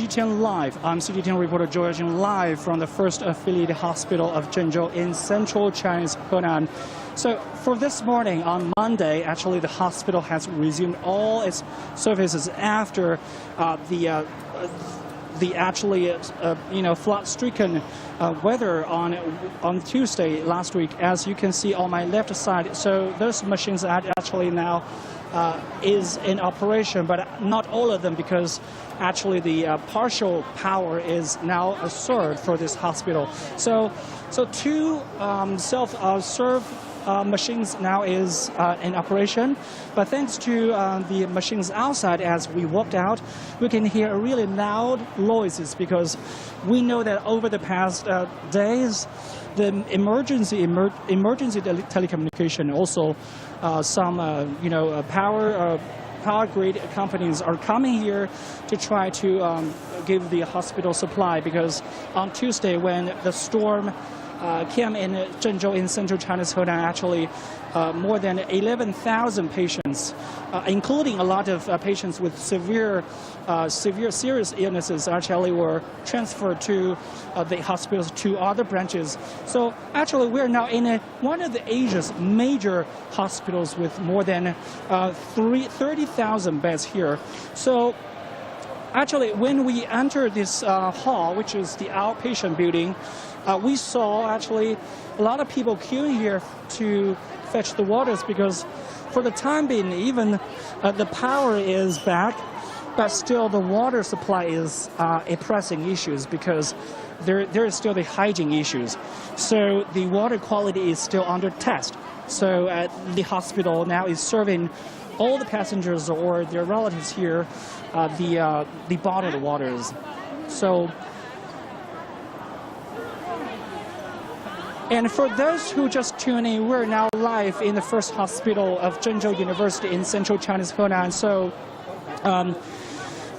CGTN Live. I'm CGTN reporter Joe Jing live from the first affiliated hospital of Zhengzhou in central Chinese Henan. So for this morning on Monday, actually the hospital has resumed all its services after the flood-stricken weather on Tuesday last week. As you can see on my left side, so those machines are actually now is in operation, but not all of them, because actually the partial power is now assured for this hospital. So two self-serve machines now is in operation, but thanks to the machines outside, as we walked out, we can hear really loud noises, because we know that over the past days, the emergency telecommunication, also some power grid companies are coming here to try to give the hospital supply, because on Tuesday when the storm came in Zhengzhou in central China's Henan, actually more than 11,000 patients, including a lot of patients with serious illnesses, actually were transferred to the hospitals to other branches. So actually we're now in one of the Asia's major hospitals with more than 30,000 beds here. So actually when we entered this hall, which is the outpatient building, we saw actually a lot of people queuing here to fetch the waters, because for the time being, even the power is back, but still the water supply is a pressing issue, because there is still the hygiene issues. So the water quality is still under test. So the hospital now is serving all the passengers or their relatives here the bottled waters. And for those who just tune in, we're now live in the first hospital of Zhengzhou University in central Chinese Henan. So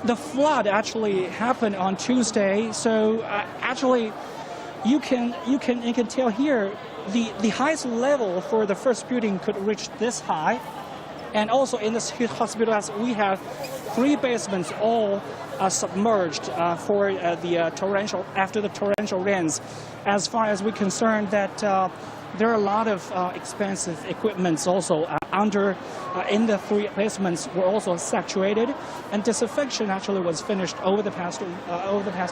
the flood actually happened on Tuesday. So actually, you can tell here the highest level for the first building could reach this high. And also in this hospital, we have 3 basements all submerged for the torrential rains. As far as we're concerned, that there are a lot of expensive equipments also in the 3 basements were also saturated, and disinfection actually was finished over the past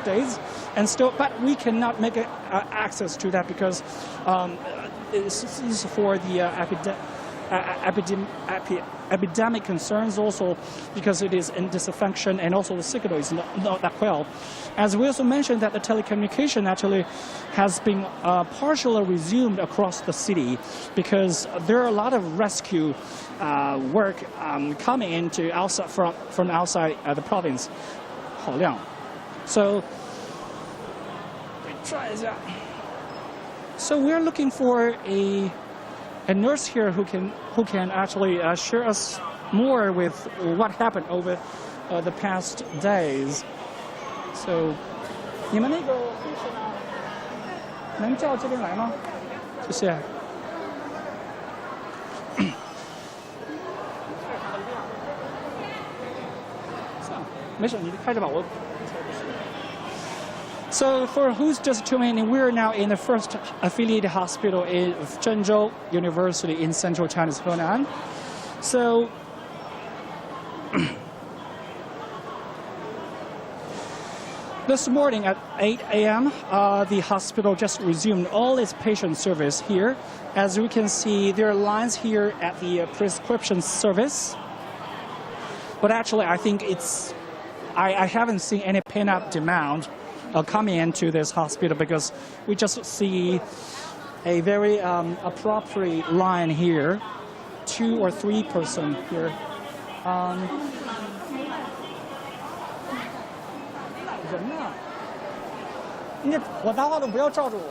days, and still, but we cannot make access to that, because this is for the epidemic concerns, also because it is in disinfection, and also the signal is not that well. As we also mentioned, that the telecommunication actually has been partially resumed across the city, because there are a lot of rescue work coming into from outside the province. 好亮. So we're looking for a nurse here who can actually share us more with what happened over the past days. So, 你们那个护士呢？能叫这边来吗？谢谢。没事，你开着吧，我。So for who's just tuning in, we're now in the first affiliated hospital of Zhengzhou University in central China's Henan. So this morning at 8 a.m., the hospital just resumed all its patient service here. As we can see, there are lines here at the prescription service. But actually, I think I haven't seen any pent-up demand coming into this hospital, because we just see a very appropriate line here, 2 or 3 person here. 人呢？我搭话筒不要照着我。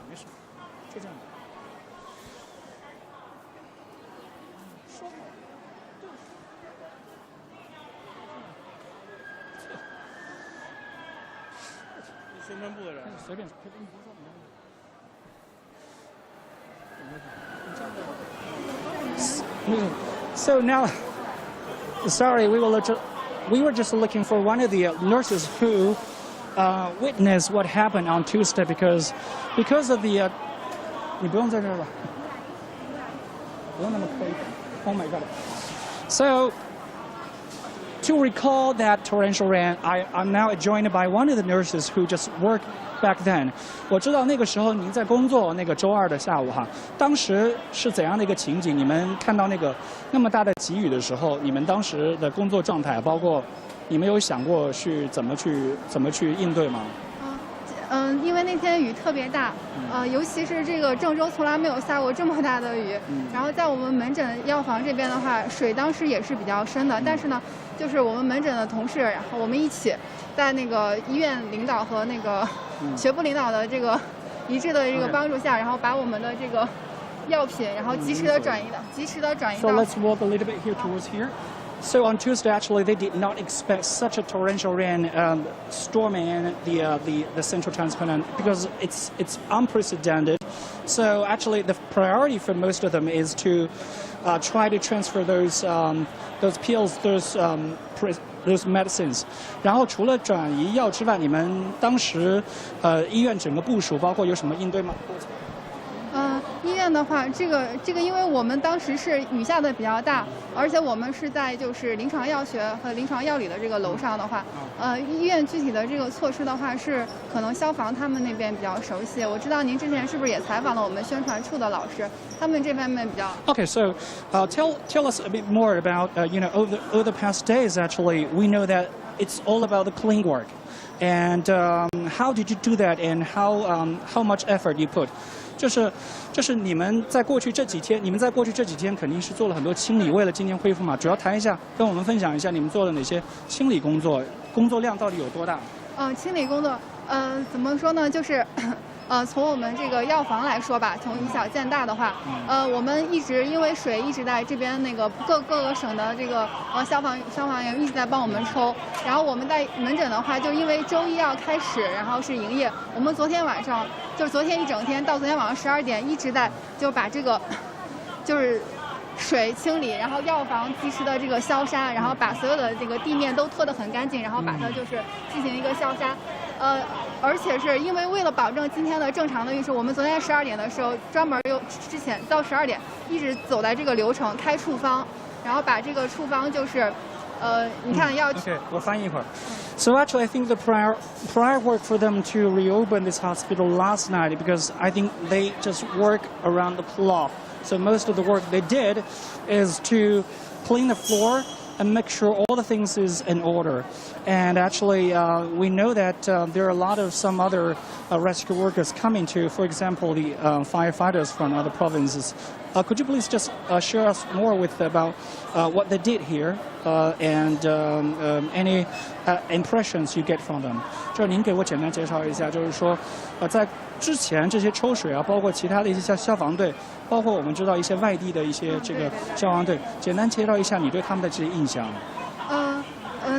没事，就这样。 宣传部的人随便，你这样的。So now, sorry, we were just looking for one of the nurses who witnessed what happened on Tuesday because of the 你不用在这儿吧，不用那么可以。Oh my God. So to recall that torrential rain, I'm now joined by one of the nurses who just worked back then. 我知道那个时候您在工作，那个周二的下午哈，当时是怎样的一个情景？你们看到那个那么大的急雨的时候，你们当时的工作状态，包括你们有想过去怎么去应对吗？因为那天雨特别大，尤其是这个郑州从来没有下过这么大的雨。然后在我们门诊药房这边的话，水当时也是比较深的。但是呢，就是我们门诊的同事，然后我们一起在那个医院领导和那个学部领导的这个一致的这个帮助下，然后把我们的这个药品，然后及时的转移到。So let's walk a little bit here towards here. So on Tuesday, actually, they did not expect such a torrential rain storming in the central Chinese continent because it's unprecedented. So actually, the priority for most of them is to try to transfer those pills, those medicines. 然后除了转移药之外，你们当时医院整个部署包括有什么应对吗？医院的话，这个，因为我们当时是雨下的比较大，而且我们是在就是临床药学和临床药理的这个楼上的话，医院具体的这个措施的话是可能消防他们那边比较熟悉。我知道您之前是不是也采访了我们宣传处的老师，他们这方面比较。Okay, so tell us a bit more about over the past days. Actually, we know that it's all about the clean work, and how did you do that, and how much effort you put? 就是你们在过去这几天肯定是做了很多清理，为了今天恢复嘛。主要谈一下，跟我们分享一下你们做了哪些清理工作，工作量到底有多大？清理工作，怎么说呢？就是。从我们这个药房来说吧，从以小见大的话，我们因为水一直在这边那个各个省的这个消防员一直在帮我们抽，然后我们在门诊的话，就因为周一要开始，然后是营业，我们昨天晚上就是昨天一整天到昨天晚上12点一直在就把这个就是水清理，然后药房及时的这个消杀，然后把所有的这个地面都拖得很干净，然后把它就是进行一个消杀。而且是因为为了保证今天的正常的运输，我们昨天12点的时候专门之前到12点一直走在这个流程开处方，然后把这个处方就是你看要。Okay, 我翻译一会儿。So actually, I think the prior work for them to reopen this hospital last night because I think they just work around the clock. So most of the work they did is to clean the floor and make sure all the things is in order. And actually, we know that there are a lot of some other rescue workers coming to, for example, the firefighters from other provinces. Could you please just share us more about what they did here and any impressions you get from them? 就是您给我简单介绍一下，就是说，在之前这些抽水啊，包括其他的一些消防队，包括我们知道一些外地的一些这个消防队，简单介绍一下你对他们的这些印象。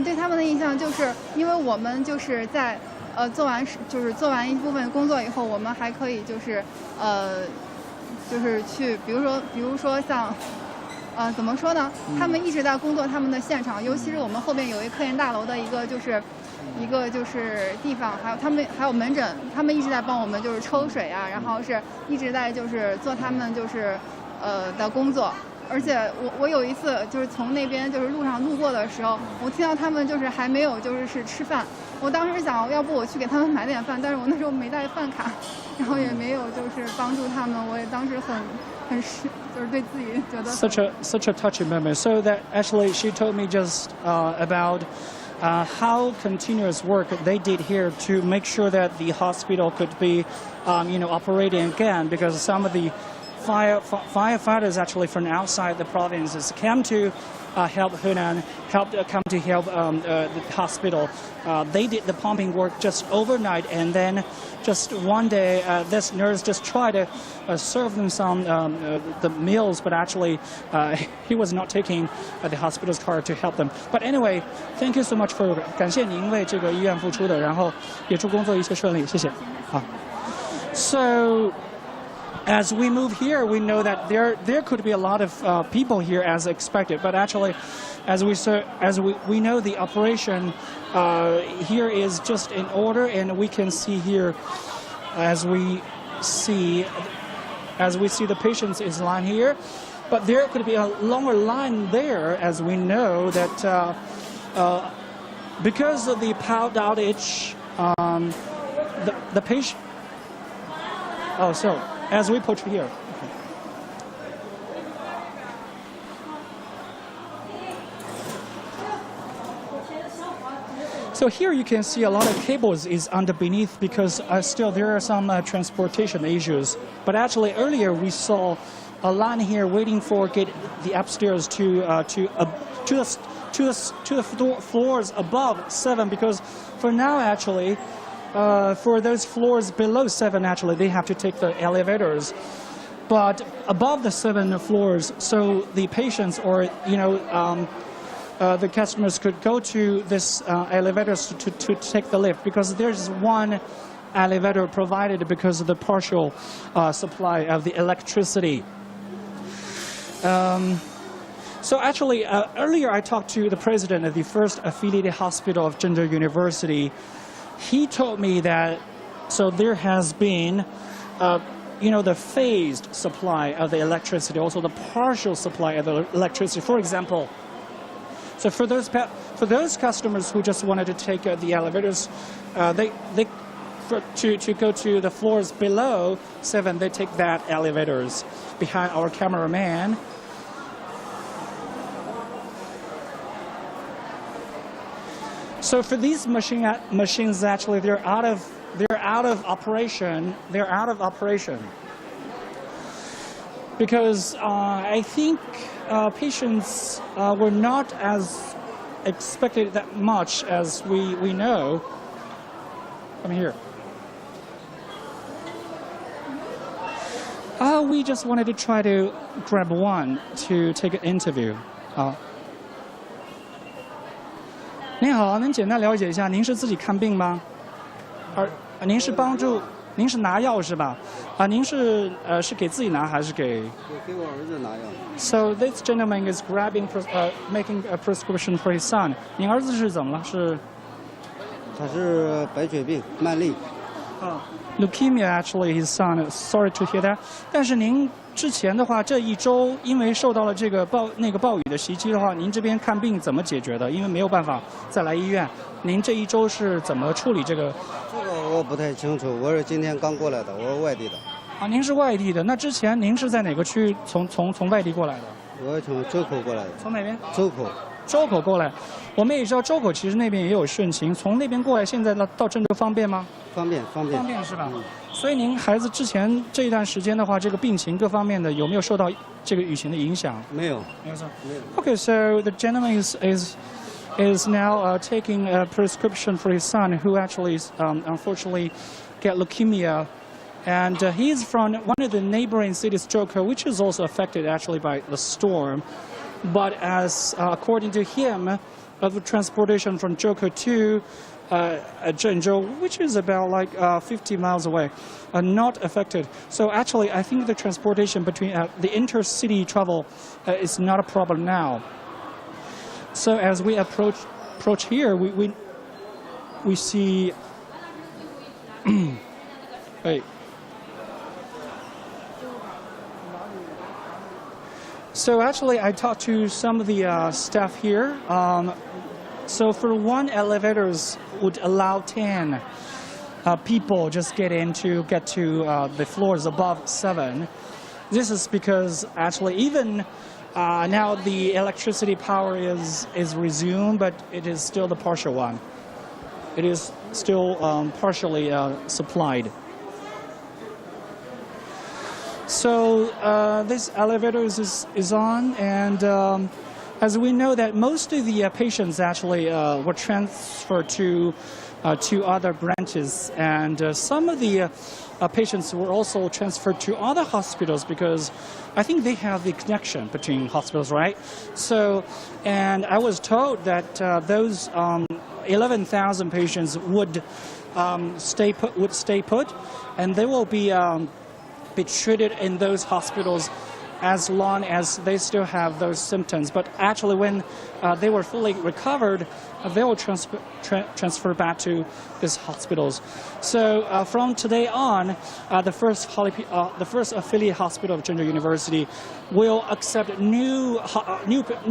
对他们的印象就是因为我们就是在做完一部分工作以后，我们还可以就是去比如说像怎么说呢？他们一直在工作他们的现场，尤其是我们后面有一科研大楼的一个就是地方，还有门诊，他们一直在帮我们就是抽水啊，然后是一直在就是做他们就是的工作。而且我有一次就是从那边就是路上路过的时候，我听到他们就是还没有就是吃饭，我当时想要不我去给他们买点饭，但是我那时候没带饭卡，然后也没有就是帮助他们，我也当时就是对自己觉得 such a touching moment. So that actually she told me just about how continuous work they did here to make sure that the hospital could be operating again because some of the firefighters actually from outside the provinces came to help Henan, come to help the hospital. They did the pumping work just overnight, and then just one day, this nurse just tried to serve them some the meals, but actually he was not taking the hospital's car to help them. But anyway, thank you so much for 感谢您为这个医院付出的，然后也祝工作一切顺利，谢谢。好 ，So. as we move here, we know that there could be a lot of people here as expected. But actually, as we know, the operation here is just in order, and we can see here, as we see the patients is line here. But there could be a longer line there, as we know that because of the power outage, the patient. Oh, so as we put here. Okay. So here you can see a lot of cables is underneath because still there are some transportation issues. But actually earlier we saw a line here waiting for get the upstairs to the floors above 7, because for now actually for those floors below 7 actually they have to take the elevators, but above the 7 floors, so the patients or the customers could go to this elevators to take the lift, because there's one elevator provided because of the partial supply of the electricity. So actually, earlier I talked to the president of the first affiliated hospital of Zhengzhou University. He told me that so there has been, the phased supply of the electricity, also the partial supply of the electricity. For example, so for those customers who just wanted to take the elevators, to go to the floors below 7, they take that elevators behind our cameraman. So for these machines, actually, they're out of operation. They're out of operation because I think patients were not as expected that much as we know. Come here. We just wanted to try to grab one to take an interview. 您好，能简单了解一下，您是自己看病吗？您是帮助，您是拿药是吧？您是是给自己拿还是给？给我儿子拿药。So this gentleman is making a prescription for his son. 您儿子是怎么了？是？他是白血病，慢粒。Leukemia, actually, his son. Sorry to hear that. 但是您之前的话，这一周因为受到了这个暴雨的袭击的话，您这边看病怎么解决的？因为没有办法再来医院，您这一周是怎么处理这个？这个我不太清楚，我是今天刚过来的，我是外地的。您是外地的，那之前您是在哪个区从外地过来的？我从周口过来的。从哪边？周口。周口过来，我们也知道周口其实那边也有汛情，从那边过来，现在到郑州方便吗？方便是吧？所以您孩子之前这一段时间的话，这个病情各方面的有没有受到这个雨情的影响？没有。Okay, so the gentleman is now taking a prescription for his son, who actually unfortunately get leukemia, and he's from one of the neighboring cities, Zhengzhou, which is also affected actually by the storm. But as according to him, of the transportation from Zhengzhou to Zhengzhou, which is about like 50 miles away, are not affected. So actually, I think the transportation between the intercity travel is not a problem now. So as we approach here, we see. Wait. So actually, I talked to some of the staff here. So for one, elevators would allow 10 people just get to the floors above 7. This is because actually even now the electricity power is resumed, but it is still the partial one. It is still partially supplied. So this elevator is on, and as we know that most of the patients actually were transferred to other branches, and some of the patients were also transferred to other hospitals because I think they have the connection between hospitals, right? So, and I was told that those 11,000 patients would stay put, and they will be be treated in those hospitals as long as they still have those symptoms. But actually, when they were fully recovered, they will transfer back to these hospitals. So from today on, the first affiliate hospital of Zhengzhou University will accept new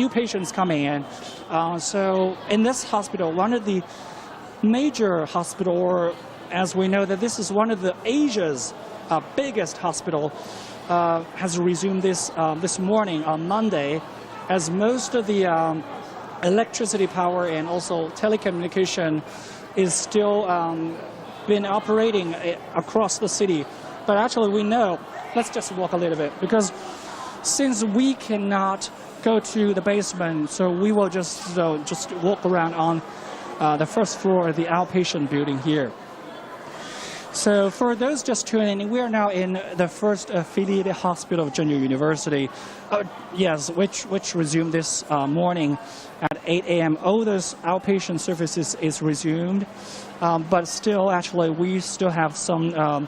patients coming in. So in this hospital, one of the major hospital, or as we know that this is one of the Asia's biggest hospital, has resumed this morning on Monday, as most of the electricity power and also telecommunication is still been operating across the city. But actually we know, let's just walk a little bit, because since we cannot go to the basement, so we will just walk around on the first floor of the outpatient building here. So for those just tuning in, we are now in the first affiliated hospital of Zhengzhou University, which resumed this morning at 8 a.m. All those outpatient services is resumed, but still, actually, we still have some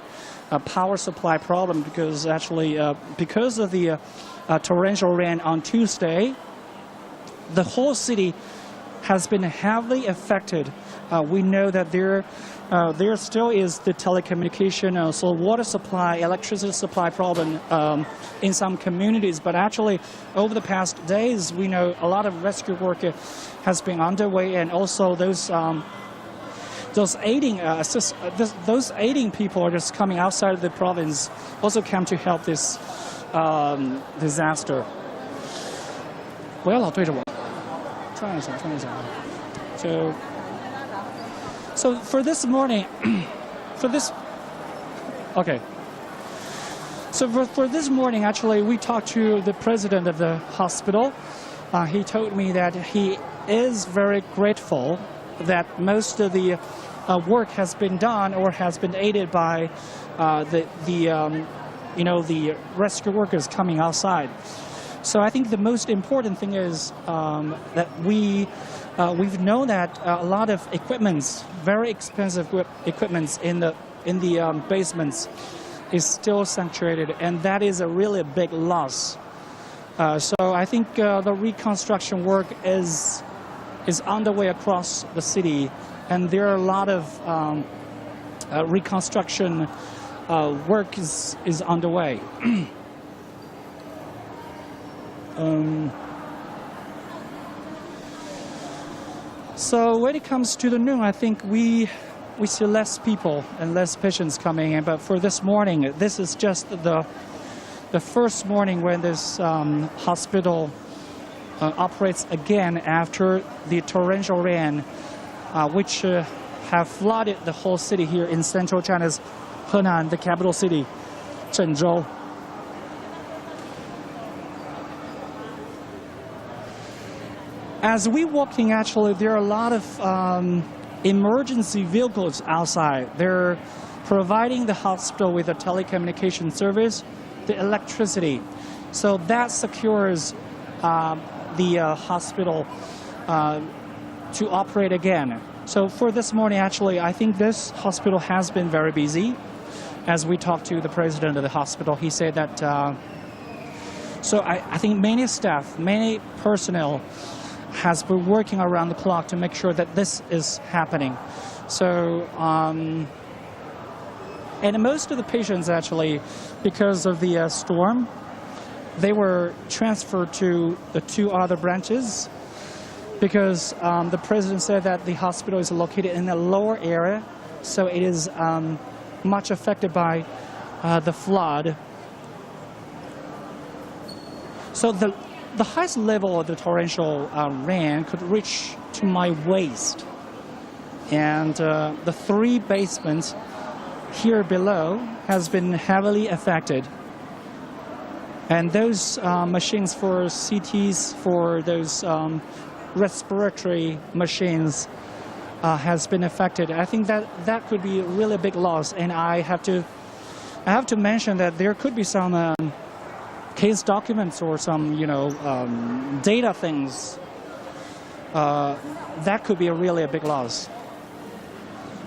power supply problem because actually, because of the torrential rain on Tuesday, the whole city has been heavily affected. We know that there still is the telecommunication, also water supply, electricity supply problem in some communities. But actually, over the past days, we know a lot of rescue work has been underway, and also those aiding people are just coming outside of the province, also come to help this disaster. 不要老对着我，转一下。So for this morning, for this morning, actually, we talked to the president of the hospital. He told me that he is very grateful that most of the work has been done or has been aided by the rescue workers coming outside. So I think the most important thing is that we've known that a lot of equipments, very expensive equipments in the basements, is still saturated, and that is a really big loss. So I think the reconstruction work is underway across the city, and there are a lot of reconstruction work is underway. So when it comes to the noon, I think we see less people and less patients coming in. But for this morning, this is just the first morning when this hospital operates again after the torrential rain, which have flooded the whole city here in central China's Henan, the capital city, Zhengzhou. As we walking, actually, there are a lot of emergency vehicles outside. They're providing the hospital with a telecommunication service, the electricity. So that secures the hospital to operate again. So for this morning, actually, I think this hospital has been very busy. As we talked to the president of the hospital, he said that, so I think many staff, many personnel has been working around the clock to make sure that this is happening. So, and most of the patients actually, because of the storm, they were transferred to the two other branches because the president said that the hospital is located in a lower area, so it is much affected by the flood. So the highest level of the torrential rain could reach to my waist. And the three basements here below has been heavily affected. And those machines for CTs, for those respiratory machines has been affected. I think that could be a really big loss. And I have to mention that there could be some case documents or some, data things, that could be really a big loss.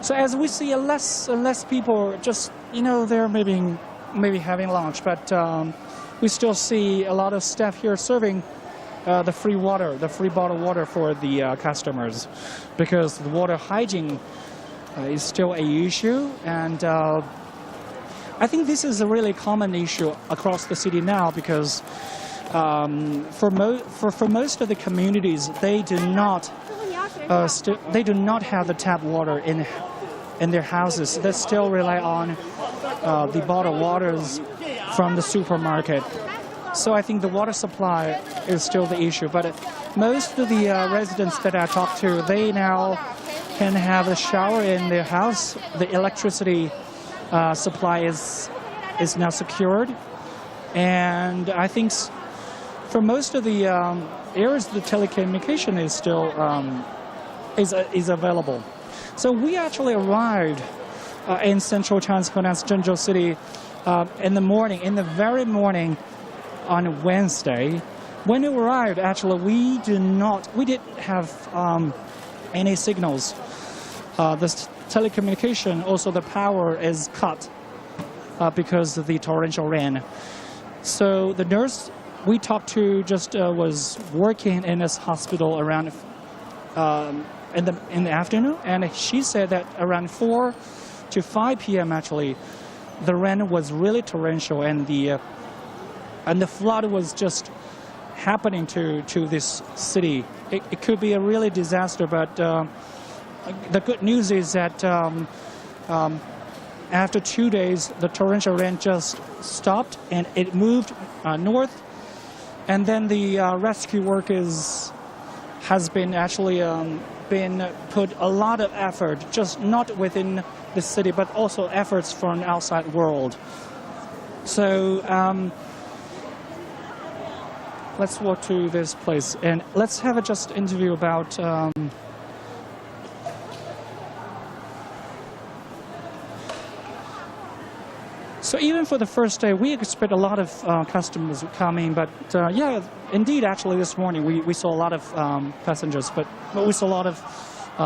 So as we see less people, just, they're maybe maybe having lunch, but we still see a lot of staff here serving the free water, the free bottled water for the customers, because the water hygiene is still a issue, and I think this is a really common issue across the city now, because for most of the communities, they do not have the tap water in their houses. They still rely on the bottled waters from the supermarket. So I think the water supply is still the issue. But most of the residents that I talk to, they now can have a shower in their house. The electricity supply is now secured, and I think for most of the areas, the telecommunication is still is available. So we actually arrived in central China's Honan's Zhengzhou city in the very morning on Wednesday. When we arrived, actually we didn't have any signals. The telecommunication, also the power is cut because of the torrential rain. So the nurse we talked to just was working in this hospital around in the afternoon, and she said that around 4 to 5 p.m. actually, the rain was really torrential, and the flood was just happening to this city. It could be a really disaster, but the good news is that after 2 days, the torrential rain just stopped and it moved north, and then the rescue work has been actually been put a lot of effort, just not within the city, but also efforts from the outside world. So let's walk to this place and let's have a just interview about so even for the first day, we expect a lot of customers coming, but yeah, indeed, actually this morning we saw a lot of passengers, but we saw a lot of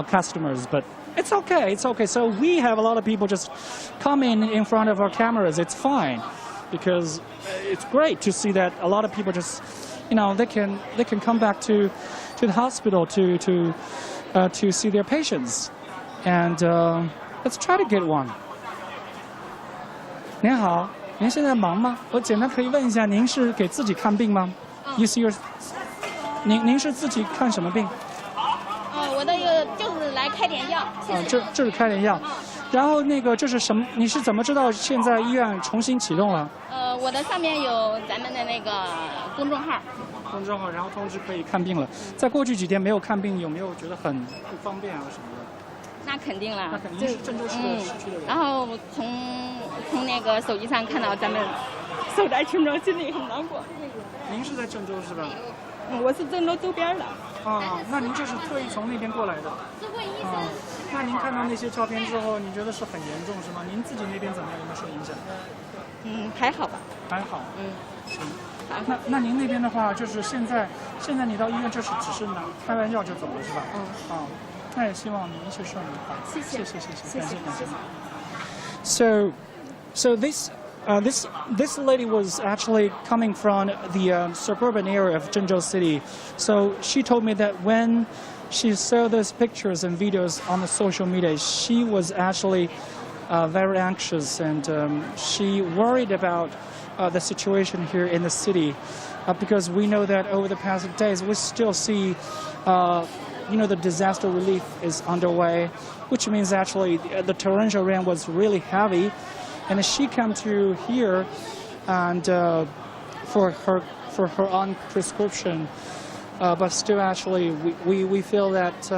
customers, but it's okay, it's okay. So we have a lot of people just coming in front of our cameras. It's fine, because it's great to see that a lot of people just, you know, they can come back to the hospital to see their patients, and let's try to get one. 您好，您现在忙吗？我简单可以问一下，您是给自己看病吗？You see your， 您是自己看什么病？我的就是来开点药。这是开点药，然后那个这是什么？你是怎么知道现在医院重新启动了？我的上面有咱们的那个公众号。公众号，然后通知可以看病了。在过去几天没有看病，有没有觉得很不方便啊什么的？那肯定了。那肯定是郑州市的市区的人。然后从那个手机上看到咱们受灾群众，心里很难过。您是在郑州是吧？我是郑州周边的。那您就是特意从那边过来的。那您看到那些照片之后，你觉得是很严重是吗？您自己那边怎么样？有没有受影响？还好吧。还好。行。好。那您那边的话，就是现在你到医院就是只是开完药就走了是吧？那也希望你一切顺利。好，谢谢，感谢。So this lady was actually coming from the suburban area of Zhengzhou City. So she told me that when she saw those pictures and videos on the social media, she was actually very anxious, and she worried about the situation here in the city, because we know that over the past days we still see the disaster relief is underway, which means actually the torrential rain was really heavy, and she came to here and for her own prescription, but still actually we feel that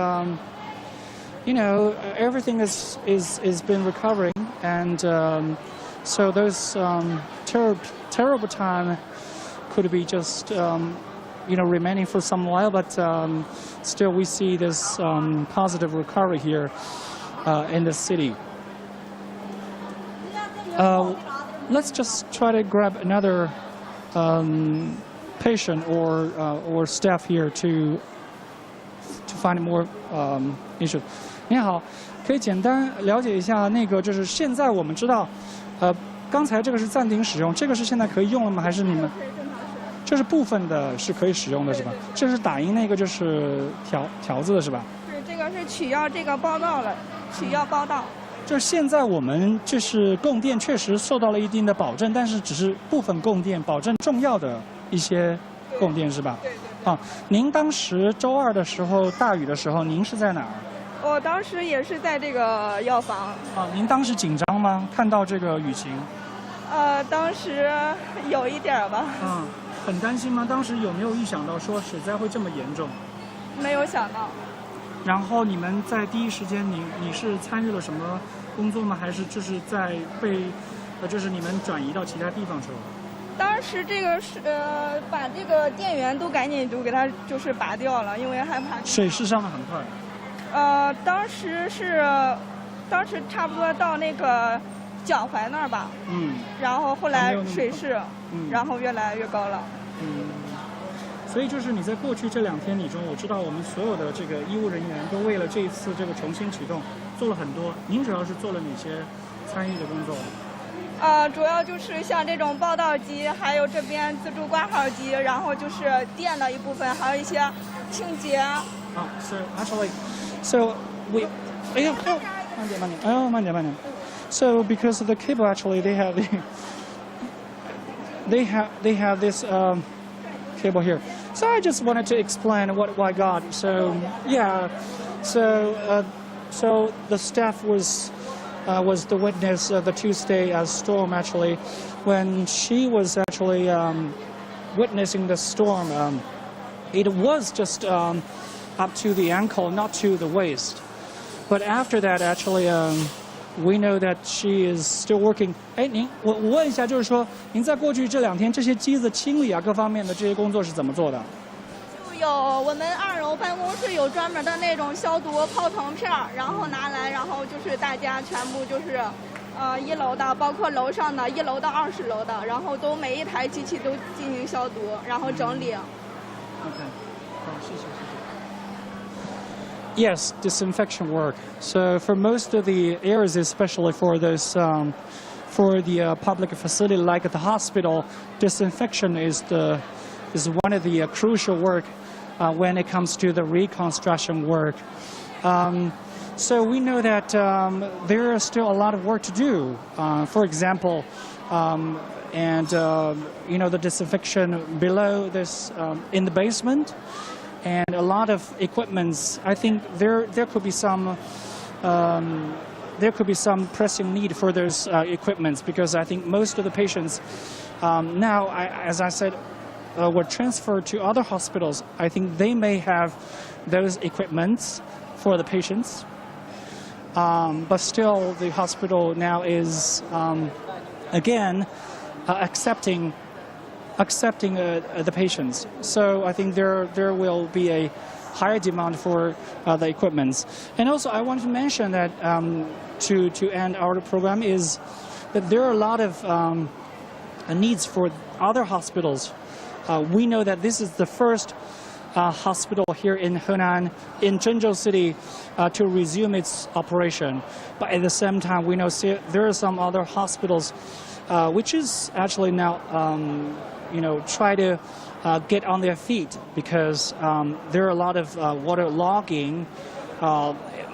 everything is been recovering, and so those terrible time could be just remaining for some while, but still we see this positive recovery here in the city. Let's just try to grab another patient or staff here to find more issues. 您好，可以简单了解一下那个，就是现在我们知道，刚才这个是暂停使用，这个是现在可以用了吗？还是你们？这是部分的是可以使用的是吧？这是打印那个就是条子的是吧？是这个是取要这个报道了，取要报道。就是现在我们就是供电确实受到了一定的保证，但是只是部分供电，保证重要的一些供电是吧？对。啊，您当时周二的时候大雨的时候，您是在哪儿？我当时也是在这个药房。啊，您当时紧张吗？看到这个雨情？当时有一点吧。嗯，很担心吗？当时有没有预想到说水灾会这么严重？没有想到。然后你们在第一时间，你是参与了什么工作吗？还是就是在被，就是你们转移到其他地方去了？当时这个是把这个电源都赶紧就给它就是拔掉了，因为害怕。水势上的很快。当时差不多到那个脚踝那儿吧。嗯。然后后来水势，然后越来越高了。嗯。所以就是你在过去这2天里中，我知道我们所有的这个医务人员都为了这一次这个重新启动做了很多。您主要是做了哪些参与的工作？主要就是像这种报道机，还有这边自助挂号机，然后就是电的一部分，还有一些清洁。So actually, so we, 哎呀，慢点。So because of the cable, actually, they have this cable here. So I just wanted to explain what I got. So yeah, so the staff was the witness of the Tuesday storm actually, when she was actually witnessing the storm. It was just up to the ankle, not to the waist. But after that, actually, we know that she is still working. 哎，我问一下，就是说，您在过去这2天这些机子清理啊，各方面的这些工作是怎么做的？就有我们2楼办公室有专门的那种消毒泡腾片，然后拿来，然后就是大家全部就是，1楼的，包括楼上的1楼到20楼的，然后都每一台机器都进行消毒，然后整理。OK， 好，谢谢。Yes, disinfection work. So for most of the areas, especially for those, for the public facility like the hospital, disinfection is one of the crucial work when it comes to the reconstruction work. So we know that there is still a lot of work to do. For example, the disinfection below this in the basement. And a lot of equipments. I think there could be some pressing need for those equipments, because I think most of the patients now, as I said, were transferred to other hospitals. I think they may have those equipments for the patients, but still the hospital now is again accepting the patients. So I think there will be a higher demand for the equipments. And also I want to mention that to end our program is that there are a lot of needs for other hospitals. We know that this is the first hospital here in Henan, in Zhengzhou city, to resume its operation. But at the same time, we know there are some other hospitals which is actually now try to get on their feet, because there are a lot of water logging,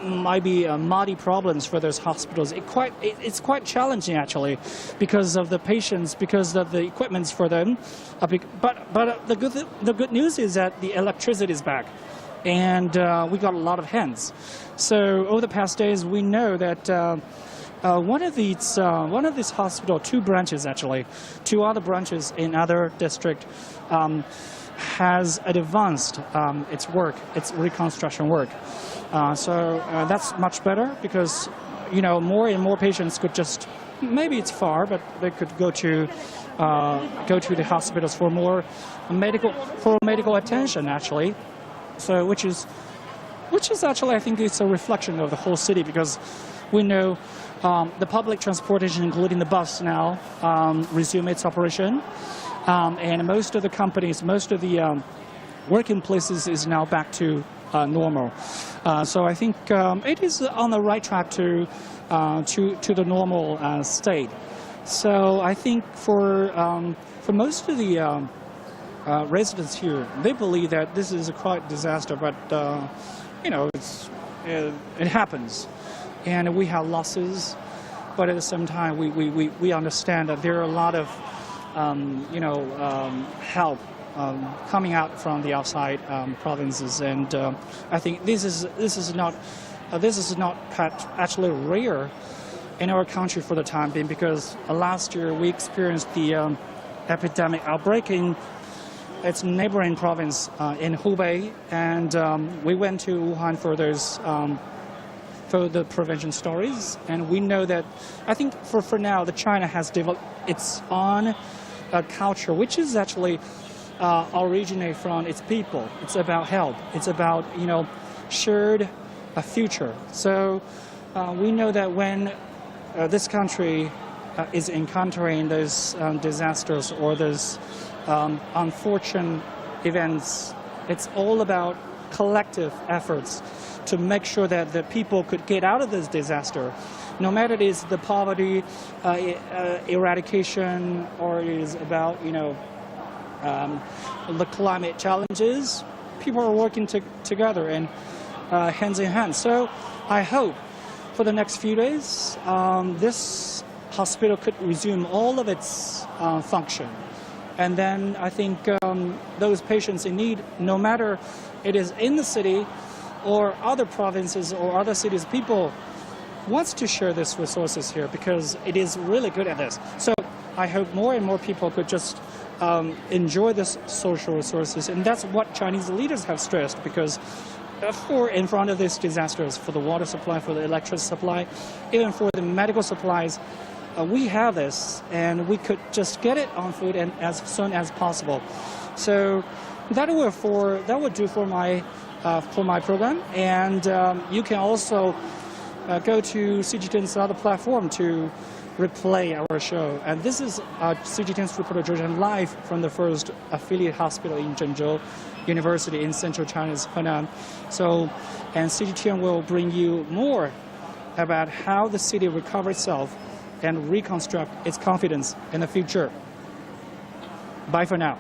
might be muddy problems for those hospitals. It's quite challenging actually, because of the patients, because of the equipments for them. But the good news is that the electricity is back, and we got a lot of hands. So over the past days, we know that one of these hospital, 2 branches actually, 2 other branches in other district, has advanced its work, its reconstruction work. So that's much better, because more and more patients could just, maybe it's far, but they could go to the hospitals for more medical attention actually. So which is actually, I think it's a reflection of the whole city, because we know the public transportation, including the bus now, resume its operation, and most of the companies, most of the working places is now back to normal. So I think it is on the right track to the normal state. So I think for most of the residents here, they believe that this is a quite disaster, but you know, it happens, and we have losses, but at the same time we understand that there are a lot of help coming out from the outside provinces, and I think this is not actually rare in our country for the time being, because last year we experienced the epidemic outbreak in its neighboring province in Hubei, and we went to Wuhan for the prevention stories, and we know that I think for now China has developed its own culture, which is actually originate from its people. It's about help. It's about shared future. So we know that when this country is encountering those disasters or those unfortunate events, it's all about collective efforts to make sure that the people could get out of this disaster, no matter it is the poverty eradication or it is about the climate challenges. People are working together and hands in hand. So I hope for the next few days this hospital could resume all of its function. And then I think those patients in need, no matter it is in the city or other provinces or other cities, people wants to share these resources here because it is really good at this. So I hope more and more people could just enjoy this social resources, and that's what Chinese leaders have stressed, because in front of these disasters, for the water supply, for the electricity supply, even for the medical supplies, we have this, and we could just get it on foot and as soon as possible. So that would do for my program, and you can also go to CGTN's other platform to replay our show. And this is CGTN's reporter Zhengzhou live from the first affiliate hospital in Zhengzhou University in central China's Henan. So, and CGTN will bring you more about how the city recover itself and reconstruct its confidence in the future. Bye for now.